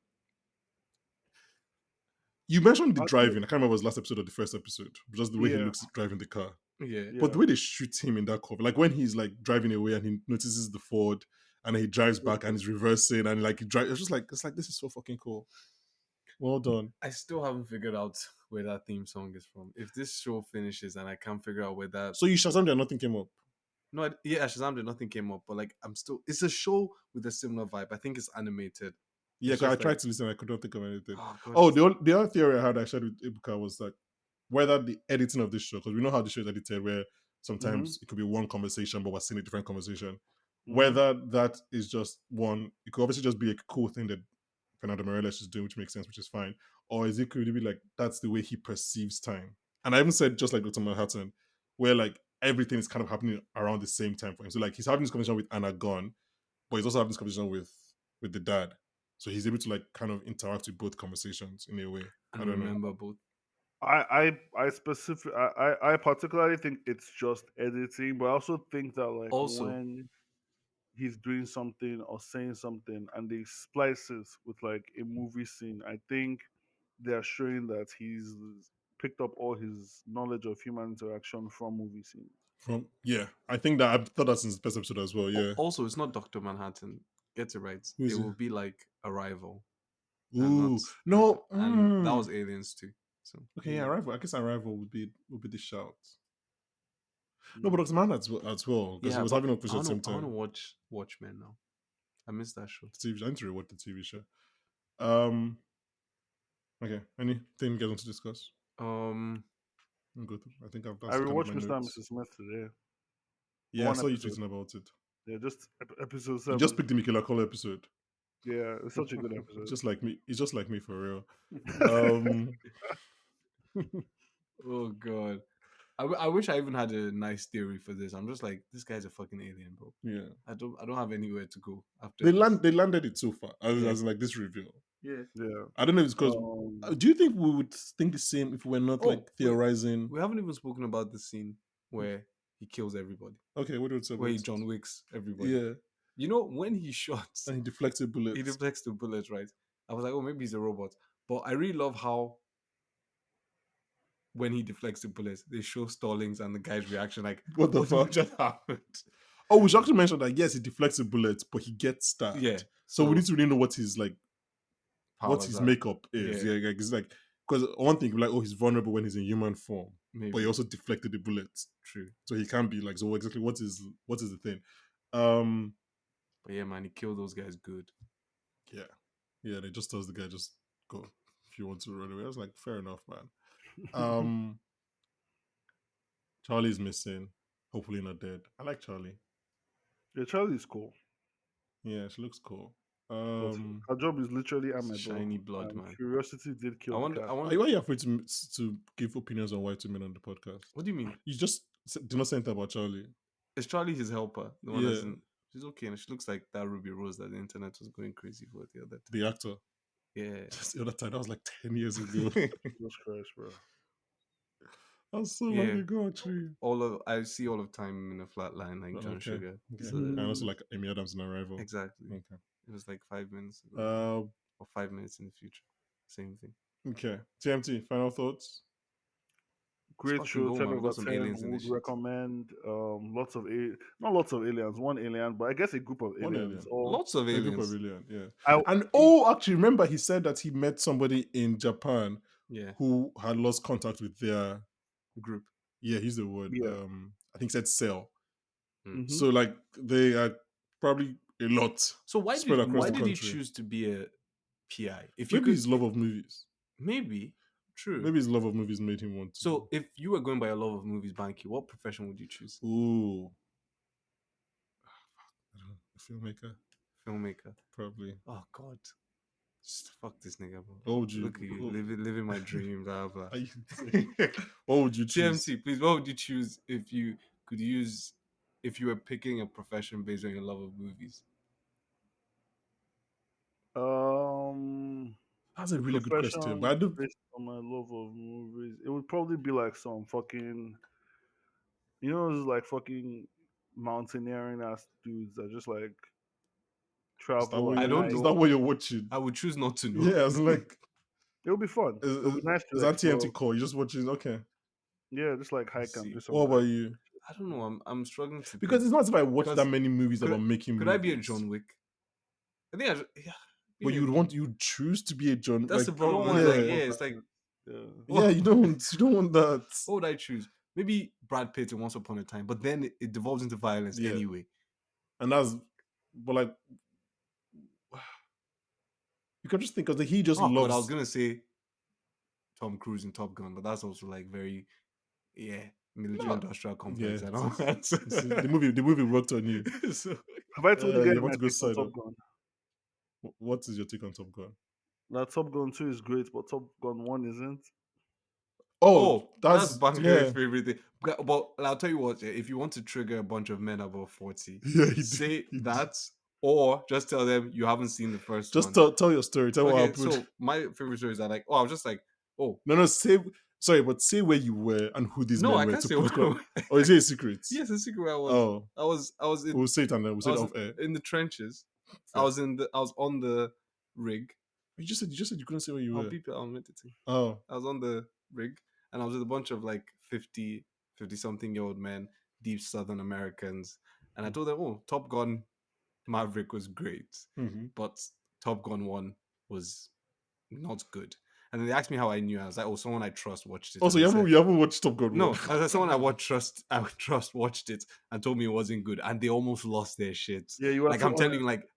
You mentioned the I think, driving. I can't remember if it was last episode or the first episode. Just the way he yeah, looks driving the car, Yeah, but yeah. the way they shoot him in that cover, like when he's like driving away and he notices the Ford and he drives So back and cool. he's reversing and like he drives. It's like this is so fucking cool. Well done. I still haven't figured out where that theme song is from. If this show finishes and I can't figure out where that So you Shazam and nothing came up. no, yeah, Shazam did nothing came up, but like I'm still. It's a show with a similar vibe. I think it's animated. Yeah, It's 'cause I just like, tried to listen. I could not think of anything. oh god, Oh, the other theory I had I shared with Ibuka was like whether the editing of this show, because we know how the show is edited, where Hmm. sometimes it could be one conversation, but we're seeing a different conversation. Hmm. Whether that is just one, it could obviously just be a cool thing that Fernando Morales is doing, which makes sense, which is fine. Or is it could it be like that's the way he perceives time? And I even said just like Dr. Manhattan, where like everything is kind of happening around the same time for him. So like he's having this conversation with Anna Gunn, but he's also having this conversation with the dad. So he's able to like kind of interact with both conversations in a way. I and don't know. remember both. I particularly think it's just editing, but I also think that like Also, when he's doing something or saying something and they splices with like a movie scene, I think they're showing that he's picked up all his knowledge of human interaction from movie scenes. From yeah, I think that I thought that since the first episode as well. Yeah, also, it's not Doctor Manhattan. Get it right. who It is it? will be like Arrival, and not Ooh, no. and that was Aliens too. So Okay, yeah, Mm, Arrival. I guess Arrival would be the shout. No, but mm. Doctor Man as well because he yeah, was but having Operation at the same I want to time. watch Watchmen now. I missed that show. The TV. I need to rewatch the TV show. Um. Okay. Anything you guys want to discuss? Um, I'm good. I think I that's kind of rewatched my Mr. and notes. Mrs. Smith today. Yeah, I One saw you episode. tweeting about it. Yeah, just episode You just 7. picked the Michaela Cole episode. Yeah, it's such a good episode. Just like me. It's just like me for real. Um. oh god, I wish I even had a nice theory for this. I'm just like, this guy's a fucking alien, bro. Yeah. I don't have anywhere to go after this. They landed it so far Yeah, as in like this reveal. yeah. Yeah. I don't know if it's because. Um, Do you think we would think the same if we're not Oh like wait, theorizing? we haven't even spoken about the scene where he kills everybody, Okay, what do you say where about he it? John Wicks everybody. Yeah, You know, when he shot, and he deflected he bullets. deflects the bullet, right? I was like, oh, maybe he's a robot. But I really love how when he deflects the bullets, they show Stallings and the guy's reaction, like, What the what fuck? just happened? Oh, we should actually mention that yes, he deflects the bullets, but he gets Yeah. stabbed. So we So need to really know what his like, what powers his are. makeup is. Yeah, Yeah, like, it's like because one thing like oh he's vulnerable when he's in human form, but he maybe. also deflected the bullets, True. so he can't be like so exactly what is the thing? Um, But yeah, man, he killed those guys good. yeah, yeah. They just tells the guy just go if you want to run away. I was like fair enough, man. Um, Charlie's missing. Hopefully not dead. I like Charlie. yeah, Charlie's cool, Yeah, she looks cool. but Um, her job is literally It's amiable, shiny blood, and man. curiosity did I kill the wonder. cat. I why want. are you afraid to give opinions on white women on the podcast? What do you mean? You just do not say anything about Charlie. Is Charlie his helper? The one that's Yeah, in. She's okay, and she looks like that Ruby Rose that the internet was going crazy for the other time. the actor. Yeah. Just the other time, that was like 10 years ago. Jesus Christ, bro. That was so long yeah. ago, actually. All of I see all of time in a flat line like Oh, John Sugar. okay. So And also like Amy Adams in Arrival. exactly. Okay. It was like 5 minutes ago. Uh, or 5 minutes in the future. Same thing. Okay. TMT, final thoughts? Let's Great fucking show, go, 10 man. We over got some 10. aliens in this Would shit. recommend. Lots of not lots of aliens, one alien, but I guess a group of One aliens. alien. Or Lots of A group of aliens. alien, yeah. I And oh, actually, remember he said that he met somebody in Japan Yeah. who had lost contact with their Group. he's the word. Yeah. I think he said cell. mhm. So like they are probably a lot So why spread across why the did he country. choose to be a PI? If you Maybe could, his love of movies. maybe true. Maybe his love of movies made him want to. So if you were going by a love of movies, Banky, what profession would you choose? Ooh. I don't know, a filmmaker, Filmmaker. probably. Oh God. Just fuck this nigga, bro. What would you Look at you, living my dream, blah blah. are you saying? What would you choose? TMT, please. What would you choose if you could use, if you were picking a profession based on your love of movies? That's a A really good question. But profession I do based on my love of movies. It would probably be like some fucking, those like fucking mountaineering ass dudes that just like travel at I don't night. is know. that what you're watching? I would choose not to know. Yeah, it's like It would be fun. It would be nice is to that TMT explore. core? You're just watching, okay. Yeah, just like I hike and see. do some What about vibes. you? I don't know. I'm struggling to Because think. it's not as if I watch that Because many movies could about making could I be a movies. John Wick? I think yeah. But you'd choose to be a John, That's like, the I don't problem. want It's to like, just yeah. yeah, go it's like, back. Yeah. Yeah, you don't want that. what would I choose? Maybe Brad Pitt in Once Upon a Time, but then it devolves into violence Yeah. anyway. And that's, but like, you can just think because he just Oh God, I was loves. gonna say Tom Cruise in Top Gun, but that's also like very, yeah, military No. industrial Yeah, complex and all that. the movie worked on you. So, Have I told you guys You want my to go take on side Top up. Gun? What is your take on Top Gun? Now, Top Gun 2 is great, but Top Gun 1 isn't. Oh, oh, that's that's Bankere's favorite thing. But I'll tell you what, if you want to trigger a bunch of men above 40, yeah. say He did. that, or just tell them you haven't seen the first Just one. tell your story. Tell what Okay, happened. so my favorite stories are like, oh, I was just like, oh, No, sorry, but say where you were and who these no, men I were can't to say. put. Or is it a secret? Yes, a secret where I was. Oh, I was in we'll say it and then we'll I say it was off air. in the trenches. Fair. I was on the rig. You just said you couldn't say where you I'll were. beep it. I'll admit it to you. Oh, I was on the rig, and I was with a bunch of like 50 something year old men, deep Southern Americans, and I told them, "Oh, Top Gun Maverick was great, mm-hmm. but Top Gun 1 was not good." And then they asked me how I knew. I was like, "Oh, someone I trust watched it." Also, And you they haven't said, you haven't watched Top Gun no, one. I was someone I trust watched it and told me it wasn't good, and they almost lost their shit. Yeah, you are Like so I'm telling you, honest. like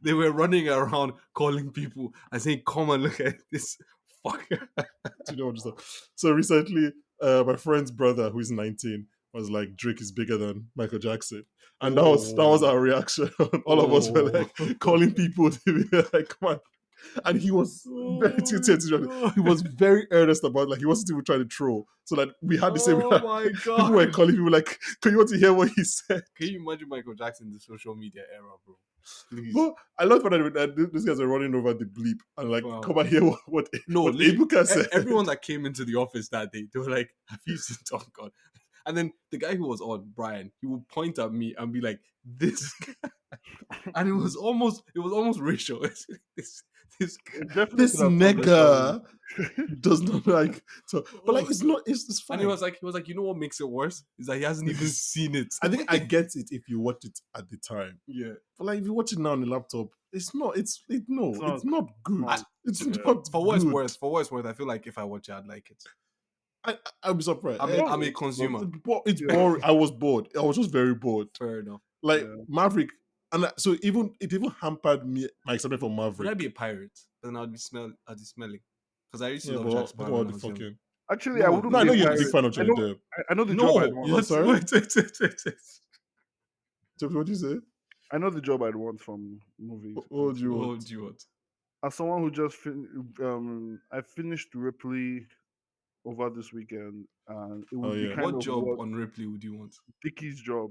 they were running around calling people and saying, "Come and look at this fucker." Do you know what I'm saying? So recently, my friend's brother, who is 19, was like, Drake is bigger than Michael Jackson. And that was our reaction. All of us were Oh, like calling people to be like, come on. And he was very oh tilted. my He was god! very earnest about, like, he wasn't even trying to troll. So like we had the same Oh my people were god! calling people like, can you want to hear what he said? Can you imagine Michael Jackson in the social media era, bro? Please, But I love that these guys are running over the bleep and like, wow. come and hear what No, what literally, Ebuka said. everyone that came into the office that day, they were like, "Have you seen Top Gun?" And then the guy who was on, Brian, he would point at me and be like, "This," guy." And it was almost racial. This guy. It definitely This could have gone this nigga way. does not like to, but like Oh, it's not it's and fine. he was like, you know what makes it worse is that he hasn't even seen it. I think I get it if you watch it at the time. Yeah. But like if you watch it now on the laptop, it's not It's it's not good. not- It's yeah. not For what it's good. worth, I feel like if I watch it, I'd like it. I'll be surprised. I'm Well, a it's- consumer. It's Yeah. boring. I was bored. I was just very bored. Fair enough. Like Yeah. Maverick, and so it even hampered me my excitement for Would Maverick. I be a pirate? Then I'd be smelling. Because I used to Yeah, love Jack but Sparrow what when about I the was young. fucking? Actually, I No, wouldn't No, I be know a you're a big pirate. fan of I Johnny know, Depp. I know the job I'd No, want. Yeah, what? sorry? Wait. So what do you say? I know the job I'd want from movies. What do you What want? would you want? As someone who just I finished Ripley over this weekend, and it Oh would be yeah, kind What of job what on Ripley would you want? Dickie's job.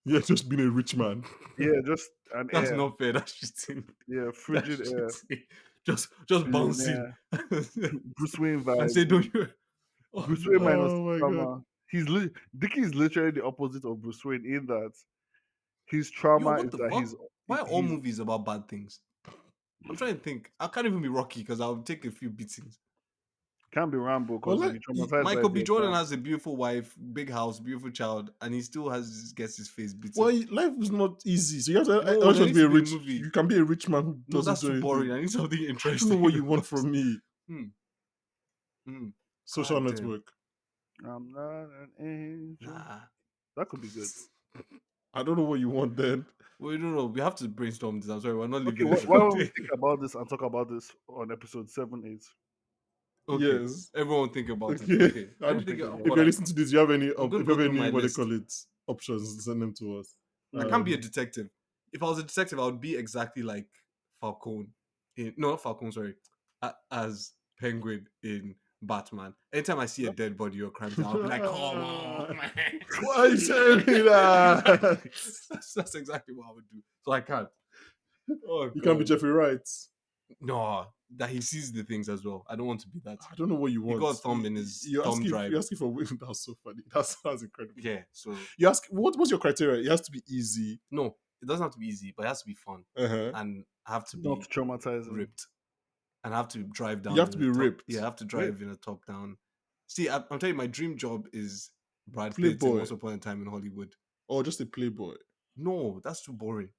yeah, just being a rich man. Yeah, just an That's air. not fair. That's cheating. Yeah, That's frigid air. cheating. Just bouncing Billionaire. Bruce Wayne and say, vibes. "Don't you?" Oh Bruce Wayne god. minus Oh my god. trauma. Dickie is literally the opposite of Bruce Wayne in that his Yo, trauma what is the that fuck? Why are all he's movies about bad things? I'm trying to think. I can't even be Rocky because I'll take a few beatings. Can't be Rambo Well, because you'll be traumatized by Michael B. the Jordan exam. has a beautiful wife, big house, beautiful child, and he still gets his face beaten. well, life is not easy. So you have to. I No, don't there want to needs be to a be a rich. movie. You can be a rich man who No, doesn't that's do too boring. anything. I need something I don't interesting. know what you want from me. Hmm. Hmm. Social God damn. network. I'm not an angel. Nah. That could be good. I don't know what you want then. We don't know. We have to brainstorm this. I'm sorry, we're not Okay, leaving this why don't we recording. think about this and talk about this on episode 7, 8? Okay. Yes. Everyone think about it. Okay. Okay. Let me think. Think about If But you're listening to this, you have any? I'm gonna If you go have through any, my what they list. call it, options, send them to us. I can't be a detective. If I was a detective, I would be exactly like Falcone not Falcone, sorry, as Penguin in Batman. Anytime I see a dead body or crime scene, I'll be like, "Come on, man!" Why are you telling me that? that's exactly what I would do. So I can't. Oh You can't be god, Jeffrey Wright. no, that he sees the things as well. I don't want to be that. I don't know what you He want. got a thumb in his You're thumb asking. drive. You're asking for. That's so funny. That's incredible. Yeah, so You ask. What's your criteria? It has to be easy. no, it doesn't have to be easy, but it has to be fun, Uh-huh. and I have to Not be traumatizing. ripped. And I have to drive You down have in to a be top. ripped. Yeah, I have to drive in a top down. See, I'm telling you, my dream job is Brad Pitt in Playboy, Once Upon a Time in Hollywood. or just a playboy. No, that's too boring.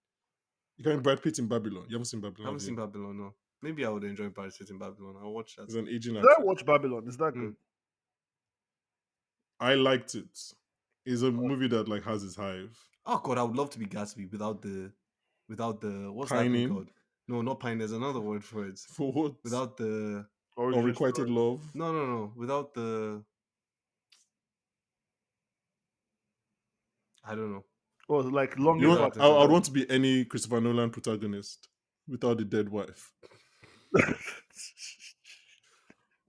You can be Brad Pitt in Babylon. You haven't seen I Babylon, haven't have seen you? Babylon. No, maybe I would enjoy Brad Pitt in Babylon. I'll watch that. He's an aging Did I actor. watch Babylon? Is that Hmm. good? I liked it. It's a movie that like has its hive. Oh god, I would love to be Gatsby without the what's that thing Pining called? No, not pine. There's another word for it. for what? Without the Origin Unrequited story. love. no. Without the I don't know. Oh, like Long You Live know, Exactly. I would After. want to be any Christopher Nolan protagonist without the dead wife.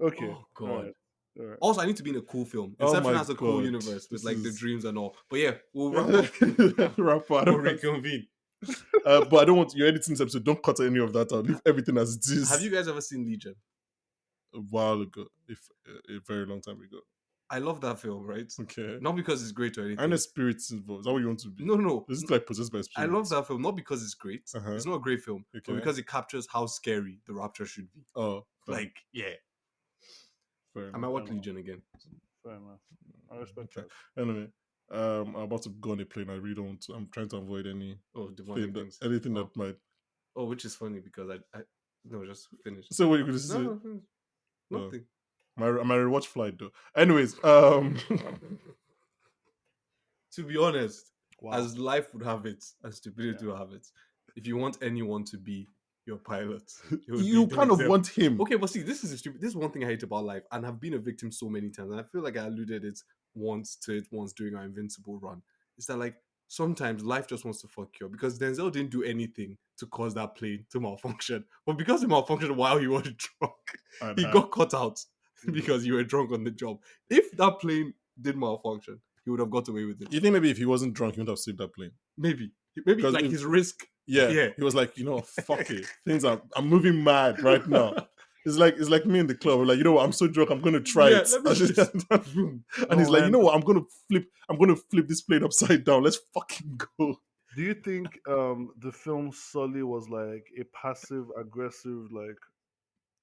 Okay. Oh All god. right. All right. Also, I need to be in a cool film. Oh Inception my has a cool god, universe with this like the is dreams and all. But yeah, we'll wrap up. Rapper, I We'll don't want- reconvene. but I don't want you're editing this episode. Don't cut any of that out. Leave everything as it is. Have you guys ever seen Legion? A while ago, if a very long time ago. I love that film, right? Okay, Not because it's great or I anything. know spirits involved. Is that what you want to be? No. Is it like possessed by I spirits? love that film not because it's great. Uh-huh. It's not a great film, but Okay. because it captures how scary the Rapture should be. Oh, fair, Like, yeah. fair I might enough. watch Legion again. Fair enough. I respect Okay. that. Anyway, I'm about to go on a plane. I really don't want to. I'm trying to avoid Oh, demonic things. anything Oh. that might. Oh, which is funny because I no, just finish. So what you going to say? No, finish. Nothing. My rewatch flight though. Anyways, To be honest, Wow. as life would have it, and stupidity will have it, if you want anyone to be your pilot, it would you be kind of Denzel. want him. Okay, but see, this is one thing I hate about life, and I've been a victim so many times, and I feel like I alluded once during our Invincible run. Is that like sometimes life just wants to fuck you up because Denzel didn't do anything to cause that plane to malfunction, but because it malfunctioned while he was drunk, And he high. got caught out because you were drunk on the job. If that plane did malfunction, he would have got away with it. You think maybe if he wasn't drunk, he would have saved that plane? Maybe Because like if- his risk. Yeah, Yeah. he was like, fuck it. I'm moving mad right now. It's like me in the club. We're like, you know what? I'm so drunk. I'm gonna try Yeah, it. let me just- and he's like, you know what? I'm gonna flip this plane upside down. Let's fucking go. Do you think the film Sully was like a passive aggressive like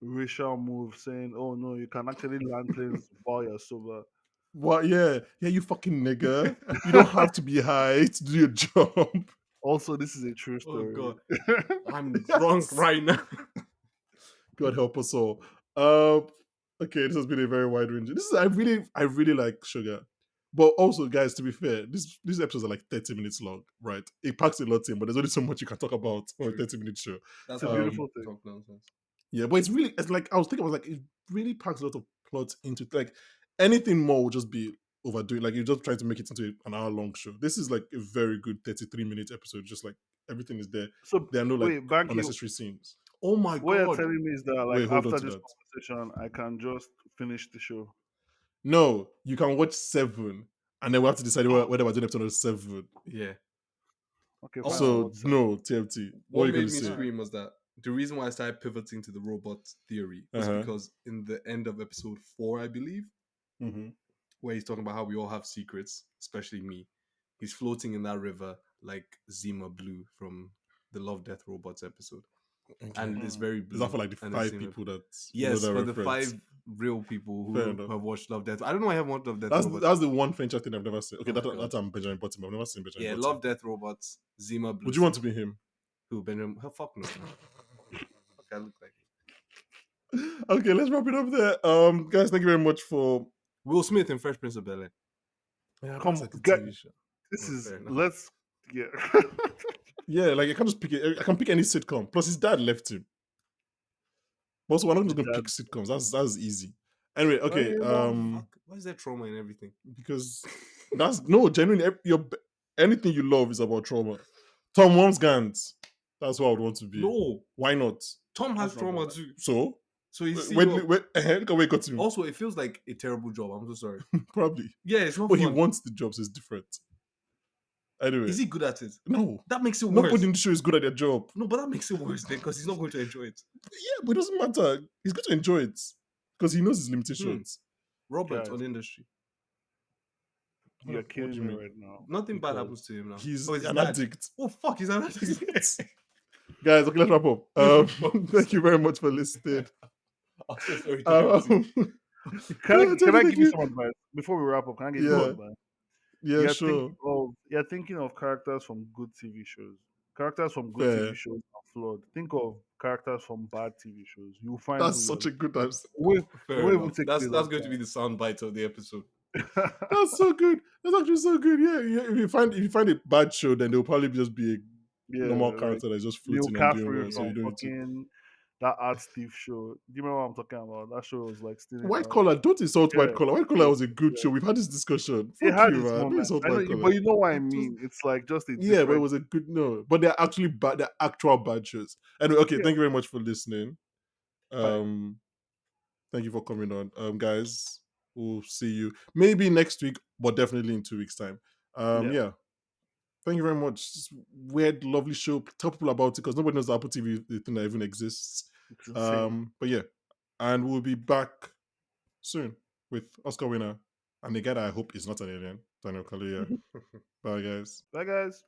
racial move saying, "Oh no, you can actually land planes while you're sober"? What? Yeah, you fucking nigga. You don't have to be high to do your job. Also, this is a true Oh story. god, I'm drunk right now. God help us all. Okay, this has been a very wide range. I really like Sugar, but also, guys, to be fair, these episodes are like 30 minutes long, right? It packs a lot in, but there's only so much you can talk about on a True. 30-minute show. That's It's a how beautiful we thing. talk nonsense. Yeah, but it's like I was thinking, I was like, it really packs a lot of plot into like anything more would just be overdoing. Like you're just trying to make it into an hour long show. This is like a very good 33-minute episode. Just like everything is there. So There are no like wait, Banky, unnecessary scenes. Oh my what you're god. telling me is that like Wait, hold on after to this that. conversation, I can just finish the show. No, you can watch 7, and then we have to decide whether we're doing episode 7. Yeah. Okay, fine. I'll So watch that. no, TMT. What What are you made going me to say? scream was that the reason why I started pivoting to the robot theory was Uh-huh. because in the end of episode 4, I believe, Mm-hmm. where he's talking about how we all have secrets, especially me. He's floating in that river like Zima Blue from the Love Death Robots episode. Okay. and it's very Is that blue. for like the And there's 5 scenery. people that Yes, that for the reference? 5 real people Fair who enough. have watched Love Death. I don't know why I haven't watched Love Death That's Robots. that's the one Fincher thing I've never seen. Okay, Oh my God. that's Benjamin Button, but I've never seen Benjamin Yeah, Button. Love Death Robots, Zima Blue Would you want to Sea. be him? Who Benjamin? Oh, fuck no, man. Fuck, I look like Okay, let's wrap it up there. Guys, thank you very much for. Will Smith in Fresh Prince of Bel Air. Yeah, Come that's on, like a get TV show. this Oh, is fair enough. let's yeah. Yeah, like I can't just pick it. I can pick any sitcom. Plus, his dad left him. But also, we're not just The gonna dad. pick sitcoms. That's easy. Anyway, okay. Hey, mom. Fuck. Why is there trauma in everything? Because that's no genuine. Anything you love is about trauma. Tom Wormsgans. That's what I would want to be. No, Why not? Tom has That's not trauma bad. too. So So he's wait, CEO. look at where it got to me. Also, it feels like a terrible job. I'm so sorry. Probably, Yeah, it's not but he fun. wants the jobs. It's different. Anyway, Is he good at it? no. That makes it worse. Nobody in the show is good at their job. No, but that makes it worse then because he's not going to enjoy it. Yeah, but it doesn't matter. He's going to enjoy it because he knows his limitations. Robert Guys, on industry. you're What do killing you me mean? right now. Nothing bad because happens to him now. He's his an dad. addict. Oh fuck, he's an addict. Guys, okay, let's wrap up. Thank you very much for listening. I'm so sorry to hear Um, Can I thank give you you. some advice before we wrap up? Can I give you Yeah, some advice? yeah, sure. You're thinking of characters from good TV shows. Characters from good TV Fair. shows are flawed. Think of characters from bad TV shows. You'll find That's who such you're. a good answer. We Fair won't even enough. take That's days that's of going to be the sound bite of the episode. time. That's so good. That's actually so good. Yeah, yeah. If you find a bad show, then they'll probably just be a normal Yeah, like character that's just Neil floating and doing Caffrey well. So from you don't need to. fucking that art thief show. Do you remember what I'm talking about? That show was like stealing White art. collar, don't insult Yeah, white collar. White collar yeah, was a good yeah. show. We've had this discussion. It Fuck had you, its man. Don't moment. insult I know, white collar. but you know what I It was, mean. It's like just a yeah, but it different. was a good no. But they're actually bad. They're actual bad shows. Anyway, okay. Yeah, Thank you very much for listening. bye. Thank you for coming on. Guys, we'll see you maybe next week, but definitely in 2 weeks' time. Yeah, Yeah. Thank you very much. This weird, lovely show. Tell people about it because nobody knows the Apple TV the thing that even exists. it's insane. But yeah, and we'll be back soon with Oscar winner and the guy that I hope is not an alien, Daniel Kaluuya. Bye, guys. Bye, guys.